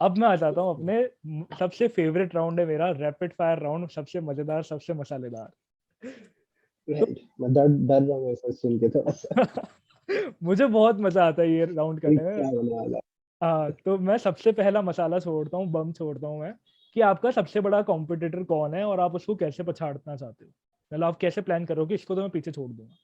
अब मैं आ जाता हूँ अपने सबसे फेवरेट राउंड है मेरा, रैपिड फायर राउंड, सबसे मजेदार, सबसे मसालेदार। तो राइट, मैं डर डर रहा हूँ ऐसा सुन के थोड़ा सा। मुझे बहुत मजा आता है ये राउंड ये करने में। क्या होने वाला हाँ, तो मैं सबसे पहला मसाला छोड़ता हूँ, बम छोड़ता हूँ मैं, कि आपका सबसे बड़ा कॉम्पिटिटर कौन है और आप उसको कैसे पछाड़ना चाहते हो, मतलब आप कैसे प्लान करोगे इसको, तो मैं पीछे छोड़ दूंगा। है?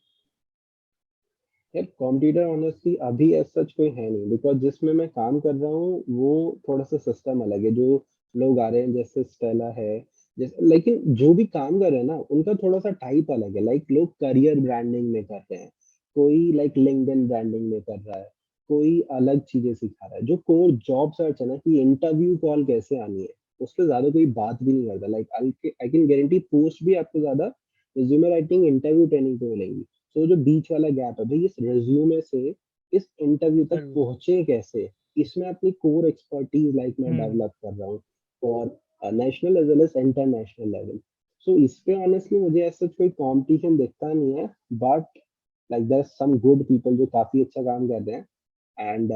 यार कॉम्पिटिटर ऑनेस्टली अभी ऐसा सच कोई है नहीं, बिकॉज जिसमें मैं काम कर रहा हूँ वो थोड़ा सा सिस्टम अलग है। जो लोग आ रहे हैं जैसे स्टेला है, जैसे, लेकिन जो भी काम कर रहे हैं ना उनका थोड़ा सा टाइप अलग है। लाइक लोग करियर ब्रांडिंग में कर रहे हैं, कोई लाइक लिंक्डइन ब्रांडिंग में कर रहा है, कोई अलग चीजें सिखा रहा है। जो कोर जॉब सर्च है ना, कि इंटरव्यू कॉल कैसे आनी है, उस पर ज्यादा कोई बात भी नहीं करता। Like I can guarantee post भी आपको ज्यादा रिज्यूमे राइटिंग इंटरव्यू ट्रेनिंग पे मिलेंगी। तो जो बीच वाला गैप है भाई, इस रिज्यूमे से इस इंटरव्यू तक जरूर। पहुंचे कैसे, इसमें अपनी कोर एक्सपर्टीज लाइक मैं हम्म। डेवलप कर रहा हूँ for national as well as international level. So इस पे ऑनेस्टली मुझे ऐसा कोई कंपटीशन दिखता नहीं है, but like there some good people जो काफी अच्छा काम कर रहे हैं। एंड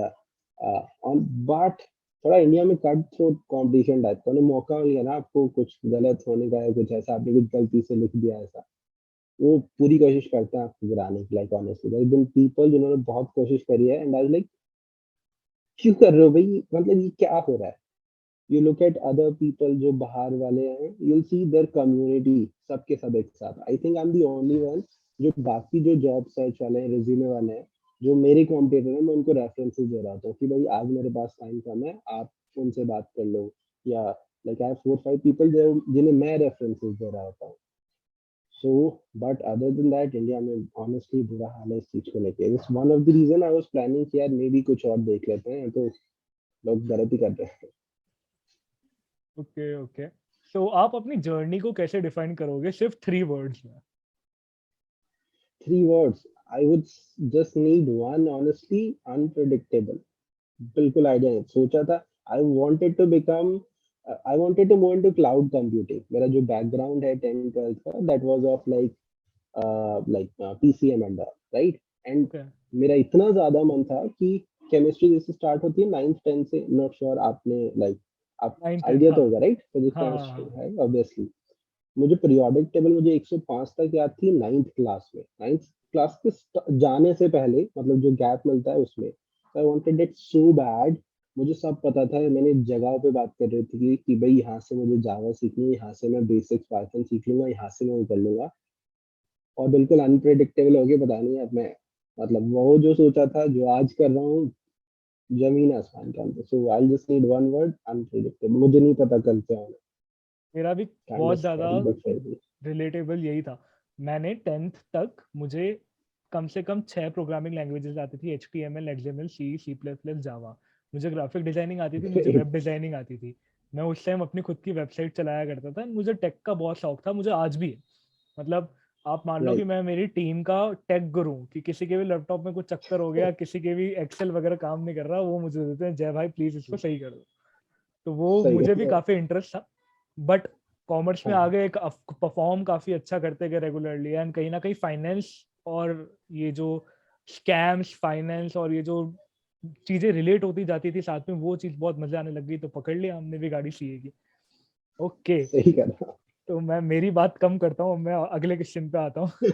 ऑन बट थोड़ा इंडिया में कट थ्रोट कंपटीशन टाइप का, मौका मिल ना आपको कुछ गलत होने का है, कुछ ऐसा आपने कुछ गलती से लिख दिया ऐसा, वो पूरी कोशिश करते हैं आपको गिराने की। Like honestly there been people जिन्होंने बहुत कोशिश करी है, एंड आई वाज लाइक क्यों कर रहे हो भाई, मतलब ये क्या हो रहा है। You look at other people जो बाहर वाले हैं, you will see their community, सबके सब एक साथ। I think I am the only one जो बाकी जो जॉब सर्च वाले हैं, रिज्यूमे वाले हैं, जो मेरे कॉम्पिटिटर हैं, मैं उनको रेफरेंसेस दे रहा था कि भाई आज मेरे पास टाइम कम है, आप उनसे बात कर लो। या लाइक आई हैव 4 5 पीपल जो जिन्हें मैं रेफरेंसेस दे रहा होता हूँ। So but other than that India में ऑनेस्टली बुरा हाल है इस चीज को लेके। It's one of the reason I was planning कि यार मे बी कुछ और देख लेते हैं, तो लोग गलत ही कर रहे हैं। Okay okay. तो आप अपनी जर्नी को कैसे डिफाइन करोगे सिर्फ 3 वर्ड्स में? 3 words, I would just need one, honestly, unpredictable. बिल्कुल आइडिया नहीं सोचा था। I wanted to become I wanted to move into cloud computing. मेरा जो बैकग्राउंड है 10th 12th का, that was of like PCM and right. And okay. मेरा इतना ज्यादा मन था कि केमिस्ट्री जैसे स्टार्ट होती है 9th 10th से, नॉट श्योर आपने लाइक आप 9 10 आइडिया हाँ। तो होगा राइट, फिजिक्स हाँ हाँ केमिस्ट्री हाँ। है ऑब्वियसली। मुझे पीरियोडिक टेबल मुझे 105 तक याद थी 9th क्लास में। 9th क्लास के जाने से पहले, मतलब जो गैप मिलता है उसमें, I wanted it so bad. मुझे सब पता था। मैंने जगह पे बात कर रही थी कि भाई यहाँ से मुझे जावा सीखनी है, यहाँ से मैं बेसिक्स पाइथन सीख लूंगा, यहाँ से मैं वो कर लूंगा। और बिल्कुल अनप्रेडिक्टेबल हो गया, पता नहीं अब मैं, मतलब वो जो सोचा था जो आज कर रहा हूँ, जमीन आसमान का अंतर। So I just need one word, unpredictable. मुझे नहीं पता कल क्या होना। मेरा भी काइंड ऑफ बहुत ज़्यादा स्कैरी बट फेयर। रिलेटेबल यही था। मैंने 10th तक मुझे कम से कम 6 प्रोग्रामिंग लैंग्वेजेस आती थी, HTML, XML, C plus plus, Java. मुझे ग्राफिक डिजाइनिंग आती थी, मुझे वेब डिजाइनिंग आती थी। मैं उस टाइम अपनी खुद की वेबसाइट चलाया करता था। मुझे टेक का बहुत शौक था, मुझे आज भी है। मतलब आप मान लो कि राइट, मैं मेरी टीम का टेक गुरु हूँ, कि किसी के भी लैपटॉप में कुछ चक्कर हो गया, किसी के भी एक्सेल वगैरह काम नहीं कर रहा, वो मुझे देते हैं, जय भाई प्लीज इसको सही कर दो। तो वो सही मुझे भी है। काफी इंटरेस्ट था। बट कॉमर्स में हाँ, आगे एक परफॉर्म काफी अच्छा करते गए रेगुलरली, एंड कहीं ना कहीं फाइनेंस और ये जो स्कैम्स फाइनेंस और ये जो चीजें रिलेट होती जाती थी साथ में, वो चीज बहुत मजे आने लग गई, तो पकड़ लिया हमने भी गाड़ी सीए की। ओके। सही कहा। तो मैं मेरी बात कम करता हूँ, मैं अगले क्वेश्चन पे आता हूँ।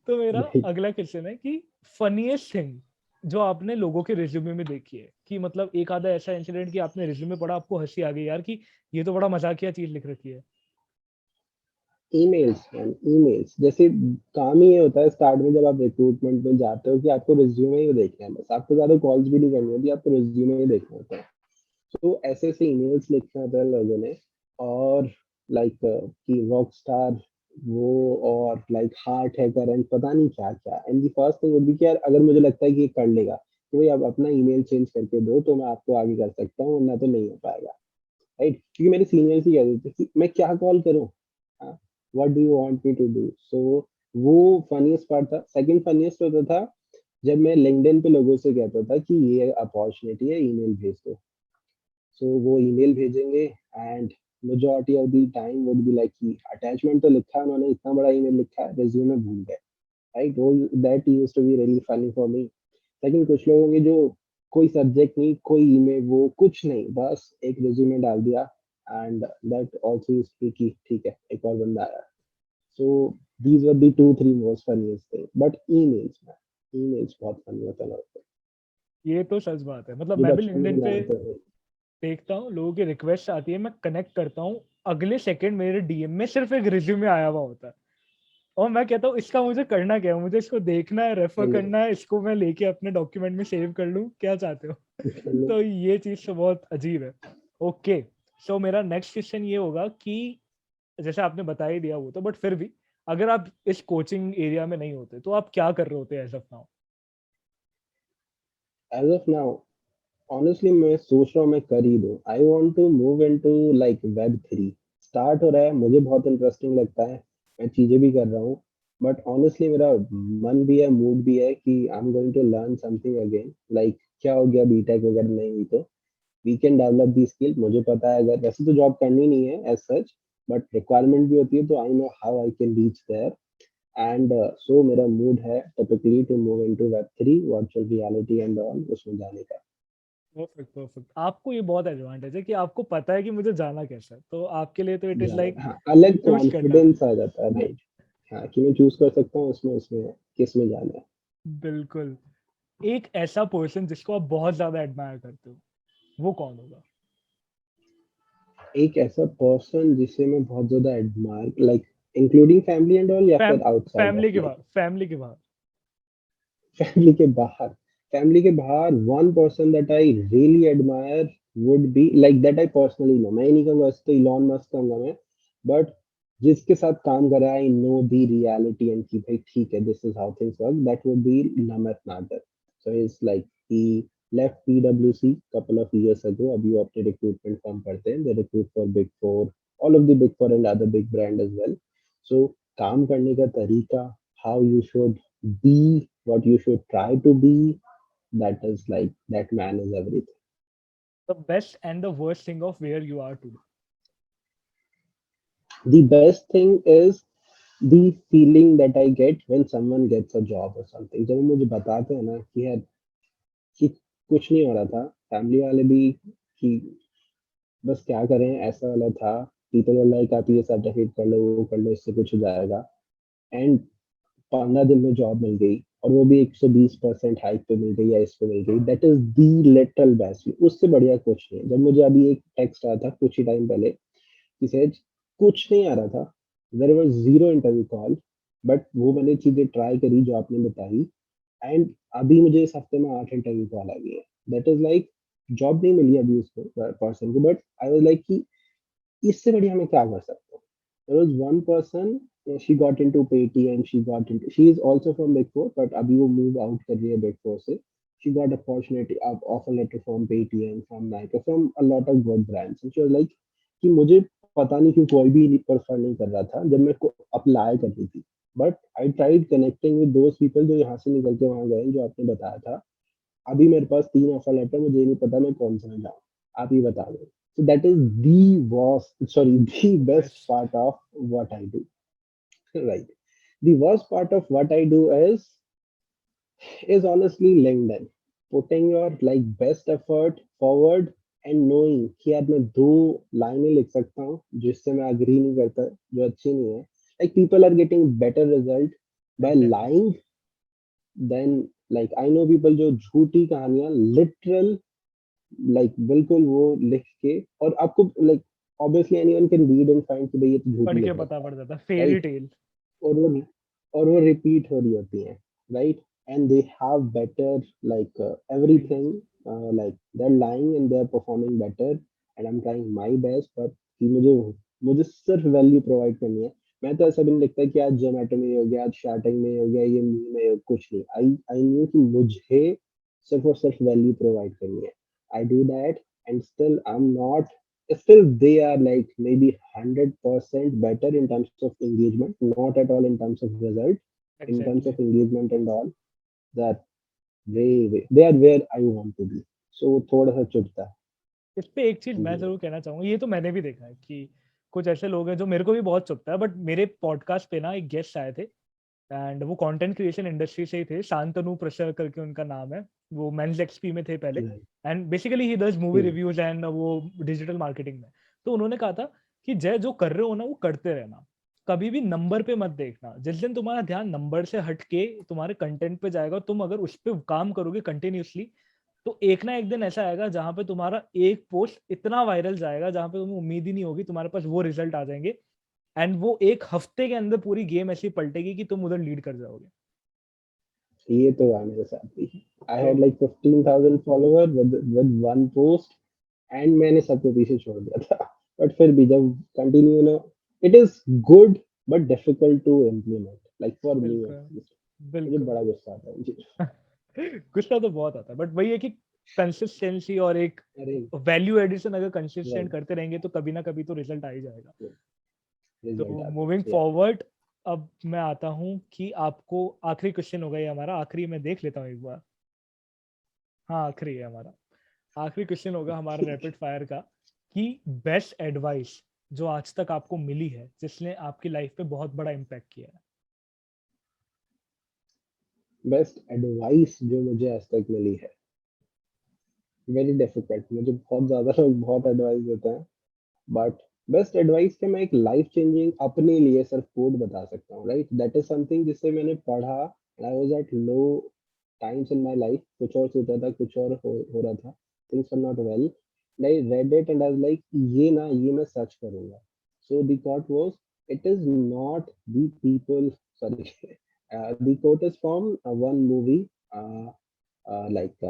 तो मेरा राइट, अगला क्वेश्चन है कि फनीएस्ट थिंग जो आपने लोगों के रिज्यूमे में देखी है, कि मतलब एक आधा ऐसा इंसिडेंट कि आपने रिज्यूमे पढ़ा, आपको हंसी आ गई यार, कि ये तो बड़ा मजाकिया चीज लिख रखी है। ईमेल्स मैन, ईमेल्स जैसे काम ही ये होता है स्टार्ट में जब आप रिक्रूटमेंट में जाते हो कि आपको रिज्यूमे ही देखना है, बस आपको ज्यादा कॉल्स भी नहीं करनी होती, आपको रिज्यूमे ही देखना होता है। तो ऐसे ऐसे ईमेल्स लिखना होता है लोगों ने। और लाइक कि रॉक स्टार वो, और लाइक हार्ट है करंट, पता नहीं क्या क्या। And the first thing would be कि यार अगर मुझे लगता है कि ये कर लेगा तो भाई आप अपना ईमेल चेंज करके दो तो मैं आपको आगे कर सकता हूँ, वरना तो नहीं हो पाएगा। राइट, क्योंकि मेरे सीनियर्स ही कहते थे कि मैं क्या कॉल करूँ, what do you want me to do. So वो फनीस्ट पार्ट था। सेकंड फनीस्ट होता था जब मैं लिंक्डइन पे लोगों से कहता था कि ये अपॉर्चुनिटी है, ईमेल भेज दो। सो वो ईमेल भेजेंगे, and majority of the time would be like कि अटैचमेंट तो लिखा है उन्होंने, इतना बड़ा ईमेल लिखा है, रिज्यूमे भूल गए। राइट, वो that used to be really funny for me. लेकिन कुछ लोग होंगे जो कोई सब्जेक्ट नहीं, कोई ईमेल, वो कुछ नहीं, बस एक रिज्यूमे डाल दिया and that also used to कि ठीक है एक और बंदा आया. So these were the 2-3 most funniest thing. But emails, man, emails बहुत फनी होता है. ये तो सच बात है, मतलब ये मैं भी बचपन में लिंक्डइन पे बनाया था. देखता हूँ लोगों की रिक्वेस्ट आती है, मैं कनेक्ट करता हूँ, अगले सेकंड मेरे डीएम में सिर्फ एक रिज्यूमे आया हुआ होता है और मैं कहता हूँ इसका मुझे करना क्या है, मुझे इसको देखना है, रेफर करना है, इसको मैं लेके अपने डॉक्यूमेंट में सेव कर लूँ, क्या चाहते हो? तो ये चीज तो बहुत अजीब है. ओके, सो मेरा नेक्स्ट क्वेश्चन ये होगा कि जैसे आपने बता ही दिया वो तो, बट फिर भी अगर आप इस कोचिंग एरिया में नहीं होते तो आप क्या कर रहे होते as of now? As of now, honestly मैं सोच रहा हूँ मैं कर ही दूँ. I want to move into like Web3. Start हो रहा है, मुझे बहुत इंटरेस्टिंग लगता है, मैं चीजें भी कर रहा हूँ. बट ऑनेस्टली मेरा मन भी है, मूड भी है कि I am going to learn something again. Like क्या हो गया, बीटेक वगैरह नहीं हुई तो we can develop the skill. मुझे पता है अगर वैसे तो जॉब करनी नहीं है एज सच, बट रिक्वायरमेंट भी होती है, तो I know how I can reach there. And so मेरा मूड है typically to move into Web3 virtual reality and all, उसमें जाने का. Perfect perfect. आपको ये बहुत एडवांटेज है कि आपको पता है कि मुझे जाना कैसा है, तो आपके लिए तो इट इज लाइक हाँ, अलग चूज करना. कॉन्फिडेंस आ जाता है, राइट. हाँ, कि मैं चूज कर सकता हूँ उसमें उसमें किस में जाना है. बिल्कुल. एक ऐसा पर्सन जिसको आप बहुत ज्यादा एडमायर करते हो, वो कौन होगा? एक ऐसा पर्सन जिसे मैं बहुत ज्यादा admire, like including family and all, या फैम फिर आउटसाइड ऑफ फैमिली के लाइक बाहर, फैमिली के बाहर. फैमिली के बाहर. फैमिली के बाहर one person that I really admire would be like that I personally know. मैं ही नहीं कहूंगा वैसे तो इलॉन मस्क कहूंगा मैं, बट जिसके साथ काम कर रहा है, I know the reality and कि भाई ठीक है, this is how things work, that would be नमत नागर. So is like he left PwC couple of years ago. अभी वो अपने रिक्रूटमेंट फॉर्म करते हैं, they recruit for Big Four, all of the Big Four and other big brand as well. So काम करने का तरीका, how you should be, what you should try to be, that is like that man is everything. The best and the worst thing of where you are today. The best thing is the feeling that I get when someone gets a job or something. जब वो मुझे बताते हैं ना कि यार कि कुछ नहीं हो रहा था, फैमिली वाले भी कि बस क्या करें, ऐसा वाला था, पीपल वर लाइक आप ये सर्टिफिकेट कर लो, वो कर लो, इससे कुछ हो जाएगा. एंड 15 दिन में जॉब मिल गई, और वो भी 120% हाइक पे मिल गई या इस पे मिल गई. That is the literal best. उससे बढ़िया कुछ नहीं है. जब मुझे अभी एक टेक्स्ट आया था कुछ ही टाइम पहले, कि सेज कुछ नहीं आ रहा था, there was zero interview call, but वो मैंने चीजें ट्राई करी जो आपने बताई, एंड अभी मुझे इस हफ्ते में 8 इंटरव्यू कॉल आ गई है. दैट इज लाइक जॉब नहीं मिली अभी उसको पर्सन को, बट आई वाज लाइक कि इससे बढ़िया मैं क्या कर सकता हूँ. There was one person, she got into Paytm, she is also from Big Four, but अभी वो move out कर रही है Big Four से. She got opportunity, offer letter from Paytm, from Nike, from a lot of good brands. And she was like कि मुझे पता नहीं क्यों कोई भी प्रेफर नहीं कर रहा था जब मैं को अप्लाई कर रही थी. But I tried connecting with those people जो यहाँ से निकल के वहाँ गए, जो आपने बताया था. अभी मेरे पास 3 ऑफर लेटर, मुझे ये नहीं पता मैं कौन सा में जाऊँ. आप ही बता दो. So that is the best best. part of what I do. Right. The worst part of what I do is honestly LinkedIn. Putting your like best effort forward and knowing कि यार मैं 2 लाइनें लिख सकता हूँ जिससे मैं अग्री नहीं करता, जो अच्छी नहीं है. Like people are getting better result by exactly. lying than, like I know people जो झूठी कहानियां literal, लाइक बिल्कुल वो लिख के, और आपको like obviously anyone can read and find कि भाई ये तो झूठी पढ़ के लिख पता रखा है, पड़ जाता फेरी राइट. टेल. और वो और वो रिपीट हो रही होती हैं, right. And they have better like everything, like they are lying and they are performing better, and I am trying my best. But कि मुझे सिर्फ वैल्यू प्रोवाइड करनी है. मैं तो ऐसा भी नहीं लगता कि आज जोमेटो में ये हो गया, आज शार्टिंग में हो गया, ये मी में कुछ नहीं. आई न्यू कि मुझे सिर्फ और सिर्फ वैल्यू प्रोवाइड करनी है. I do that, and still I'm not. Still, they are like maybe 100% better in terms of engagement, not at all in terms of result. In terms exactly. of engagement and all, that they are where I want to be. So थोड़ा सा चुभता है. इस पे एक चीज मैं जी. जरूर कहना चाहूंगा, ये तो मैंने भी देखा है कि कुछ ऐसे लोग हैं जो मेरे को भी बहुत चुभता है, बट मेरे पॉडकास्ट पे ना एक गेस्ट आए थे, एंड वो कंटेंट क्रिएशन इंडस्ट्री से ही थे, शांतनु प्रसाद करके उनका नाम है, वो मेंस एक्सपी में थे पहले, Right. And basically he does movie Hmm. Reviews and वो डिजिटल मार्केटिंग में। तो उन्होंने कहा था कि जय जो कर रहे हो ना वो करते रहना, कभी भी नंबर पे मत देखना। जिस दिन तुम्हारा ध्यान नंबर से हट के तुम्हारे कंटेंट पे जाएगा, तुम अगर उस पर काम करोगे कंटिन्यूसली, तो एक ना एक दिन ऐसा आएगा जहां पे तुम्हारा एक पोस्ट इतना वायरल जाएगा जहां पे तुम्हें उम्मीद ही नहीं होगी, तुम्हारे पास वो रिजल्ट आ जाएंगे, एंड वो एक हफ्ते के अंदर पूरी गेम ऐसी पलटेगी कि तुम उधर लीड कर जाओगे। ये तो हुआ मेरे साथ भी। I तो had like 15,000 followers with one post and मैंने सबको पीछे छोड़ दिया था। But फिर भी जब continue ना, it is good but difficult to implement. Like for me at बिल्कुल least. मुझे बिल्कुल। बड़ा गुस्सा आता है मुझे। गुस्सा तो बहुत आता है, बट वही है कि कंसिस्टेंसी और एक अरे वैल्यू एडिशन अगर कंसिस्टेंट right, करते रहेंगे तो कभी ना कभी तो रिजल्ट आ ही जाएगा। result तो आता मूविंग है। Yeah. फॉरवर्ड, अब मैं आता हूँ कि आपको आखिरी क्वेश्चन होगा ये हमारा, आखिरी मैं देख लेता हूँ एक बार। हाँ आखिरी है हमारा, आखिरी क्वेश्चन होगा हमारा रैपिड फायर का, कि बेस्ट एडवाइस जो आज तक आपको मिली है जिसने आपकी लाइफ पे बहुत बड़ा इम्पैक्ट किया है। बेस्ट एडवाइस जो मुझे आज तक मिली है, वेरी डिफिकल्ट। मुझे बहुत ज्यादा लोग बहुत एडवाइस देते हैं, बट बेस्ट एडवाइस के मैं एक लाइफ चेंजिंग अपने लिए सिर्फ कोड बता सकता हूँ, राइट? दैट इज समथिंग जिससे मैंने पढ़ा, I was at low times in my life, कुछ और सोचा था, कुछ और हो रहा था, things were not well, I read it and I was like ये ना, ये मैं सच करूंगा। So the quote was, it is not the people, sorry, the quote is from one movie, like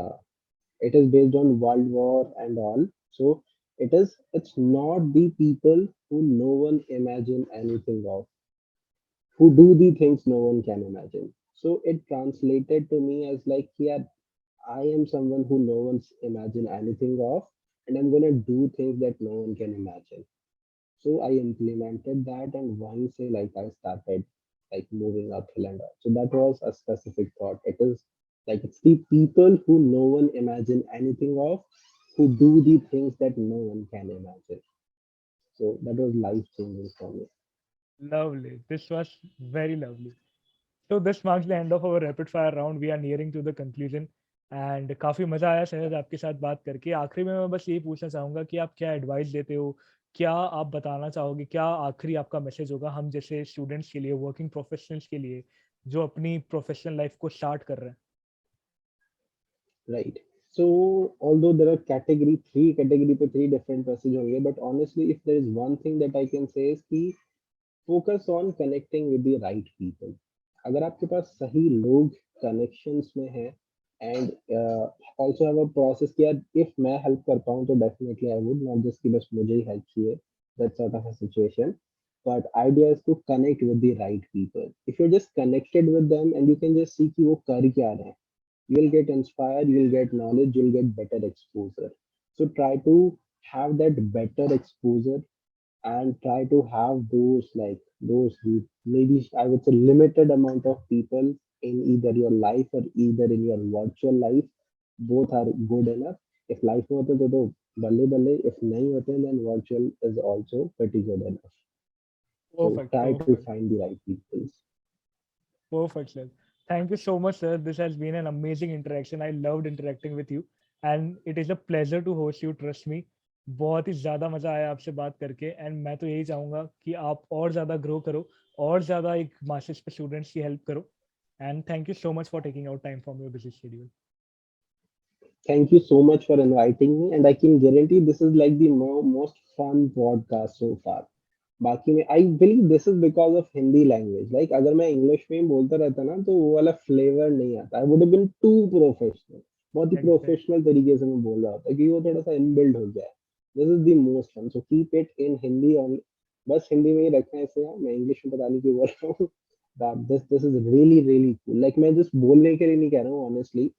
it is based on world war and all. So it's not the people who no one imagine anything of, who do the things no one can imagine. So it translated to me as like, yeah, I am someone who no one's imagine anything of, and I'm gonna do things that no one can imagine. So I implemented that, and once like I started like moving uphill and up. So that was a specific thought. It is like it's the people who no one imagine anything of, who do the things that no one can imagine. So that was life changing for me. Lovely, this was very lovely. So this marks the end of our rapid fire round. We are nearing to the conclusion. And काफ़ी मज़ा आया शहद आपके साथ बात करके। आखिरी में मैं बस यही पूछना चाहूँगा कि आप क्या एडवाइस देते हो? क्या आप बताना चाहोगे? क्या आखिरी आपका मैसेज होगा हम जैसे स्टूडेंट्स के लिए, वर्किंग प्रोफेशनल्स के लिए, जो अपनी प्रोफेशनल लाइफ को स्टार्ट कर रहे हैं? Right. So although there are category पे three different message होंगे, but honestly, if there is one thing that I can say is कि focus on connecting with the right people. अगर आपके पास सही लोग connections में हैं, and also have a process कि यार if मैं help कर पाऊँ तो definitely I would, not just कि बस मुझे ही help चाहिए, that sort of a situation. But idea is to connect with the right people. If you're just connected with them and you can just see कि वो कर क्या रहे हैं, you'll get inspired, you'll get knowledge, you'll get better exposure. So try to have that better exposure, and try to have those like those maybe I would say limited amount of people in either your life or either in your virtual life. Both are good enough. If life में होते तो बल्ले बल्ले, if नहीं होते then virtual is also pretty good enough. So perfect, try to perfect, find the right people. Perfect sir. Thank you so much sir, this has been an amazing interaction. I loved interacting with you and it is a pleasure to host you, trust me. बहुत ही ज़्यादा मज़ा आया आपसे बात करके, and मैं तो यही चाहूँगा कि आप और ज़्यादा ग्रो करो, और ज़्यादा एक मास्टर्स पे स्टूडेंट्स की हेल्प करो। And thank you so much for taking out time from your busy schedule. Thank you so much for inviting me, and I can guarantee this is like the most fun podcast so far. बाकी में I believe this is because of Hindi language. Like अगर मैं English में ही बोलता रहता ना तो वो वाला फ्लेवर नहीं आता, I would have been too professional. बहुत ही एग्जैक्टली। प्रोफेशनल तरीके से मैं बोल रहा होता क्योंकि वो थोड़ा सा इनबिल्ड हो गया है। This is the most fun, so keep it in Hindi only. बस हिंदी में ही रखना है इसे, मैं इंग्लिश में पता नहीं क्यों बोल रहा हूँ। But this is really really cool. Like मैं जस्ट बोलने के लिए नहीं कह रहा हूँ, honestly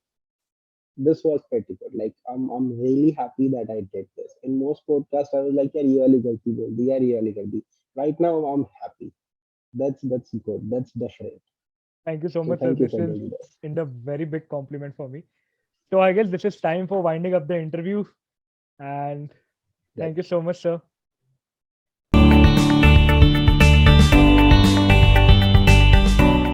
this was pretty good. Like I'm really happy that I did this. In most podcasts, I was like, "यार ये वाली गलती बोल दी, यार ये वाली कर दी." Right now, I'm happy. That's good. That's different. Thank you so So much sir, thank you this for is doing this. In the very big complement for me. So I guess this is time for winding up the interview. And Right. thank you so much, sir.